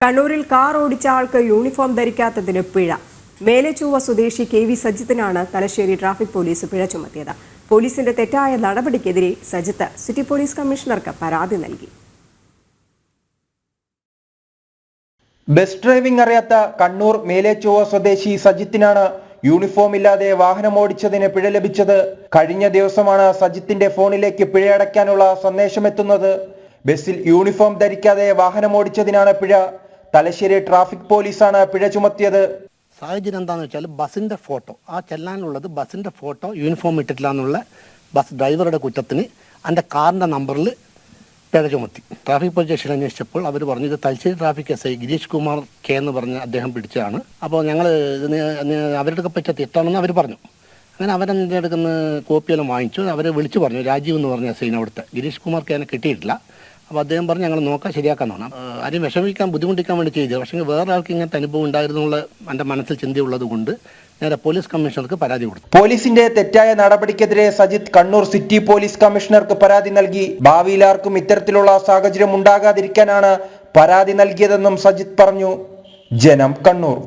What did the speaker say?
കണ്ണൂരിൽ കാർ ഓടിച്ച ആൾക്ക് യൂണിഫോം ധരിക്കാത്തതിന് പിഴ. മേലെചൊവ്വ സ്വദേശി KV സജിത്തിനാണ് തലശ്ശേരി ട്രാഫിക് പോലീസ് പിഴ ചുമത്തിയത്. പോലീസിന്റെ തെറ്റായ നടപടിക്കെതിരെ സജിത്ത് സിറ്റി പോലീസ് കമ്മീഷണർക്ക് പരാതി നൽകി. ബസ് ഡ്രൈവിംഗ് അറിയാത്ത കണ്ണൂർ മേലെചൊവ്വ സ്വദേശി സജിത്തിനാണ് യൂണിഫോം ഇല്ലാതെ വാഹനമോടിച്ചതിന് പിഴ ലഭിച്ചത്. കഴിഞ്ഞ ദിവസമാണ് സജിത്തിന്റെ ഫോണിലേക്ക് പിഴയടയ്ക്കാനുള്ള സന്ദേശമെത്തുന്നത്. ബസ്സിൽ യൂണിഫോം ധരിക്കാതെ വാഹനമോടിച്ചതിനാണ് പിഴ. തലശ്ശേരി ട്രാഫിക് പോലീസാണ് പിഴ ചുമത്തിയത്. സാഹചര്യം എന്താണെന്ന് വെച്ചാൽ ബസ്സിൻ്റെ ഫോട്ടോ, ആ ചെല്ലാനുള്ളത് ബസ്സിൻ്റെ ഫോട്ടോ യൂണിഫോം ഇട്ടിട്ടില്ല എന്നുള്ള ബസ് ഡ്രൈവറുടെ കുറ്റത്തിന് എൻ്റെ കാറിൻ്റെ നമ്പറിൽ പിഴ ചുമത്തി. ട്രാഫിക് പോലീസ് സ്റ്റേഷനിൽ അന്വേഷിച്ചപ്പോൾ അവർ പറഞ്ഞു ഇത് Thalassery traffic SI Girish Kumar K എന്ന് പറഞ്ഞ അദ്ദേഹം പിടിച്ചതാണ്. അപ്പോൾ ഞങ്ങൾ അവരുടെ പറ്റിയ തെറ്റാണെന്ന് അവർ പറഞ്ഞു. അങ്ങനെ അവരെൻ്റെ അടുക്കുന്ന കോപ്പിയെല്ലാം വാങ്ങിച്ചു. അവരെ വിളിച്ചു പറഞ്ഞു, രാജീവ് എന്ന് പറഞ്ഞ SI അവിടുത്തെ ഗിരീഷ് കുമാർ K കിട്ടിയിട്ടില്ല. അപ്പോൾ അദ്ദേഹം പറഞ്ഞ് ഞങ്ങൾ നോക്കാം, ശരിയാക്കാമെന്നാണ്. ആരും വിഷമിക്കാൻ ബുദ്ധിമുട്ടിക്കാൻ വേണ്ടി ചെയ്തത്. പക്ഷേ വേറെ ആൾക്ക് ഇങ്ങനത്തെ അനുഭവം ഉണ്ടായിരുന്നുള്ള എൻ്റെ മനസ്സിൽ ചിന്തയുള്ളത് കൊണ്ട് നേരെ പോലീസ് കമ്മീഷണർക്ക് പരാതി കൊടുത്തു. പോലീസിന്റെ തെറ്റായ നടപടിക്കെതിരെ സജിത്ത് കണ്ണൂർ സിറ്റി പോലീസ് കമ്മീഷണർക്ക് പരാതി നൽകി. ഭാവിയിൽ ആർക്കും ഇത്തരത്തിലുള്ള സാഹചര്യം ഉണ്ടാകാതിരിക്കാനാണ് പരാതി നൽകിയതെന്നും സജിത്ത് പറഞ്ഞു. ജനം, കണ്ണൂർ.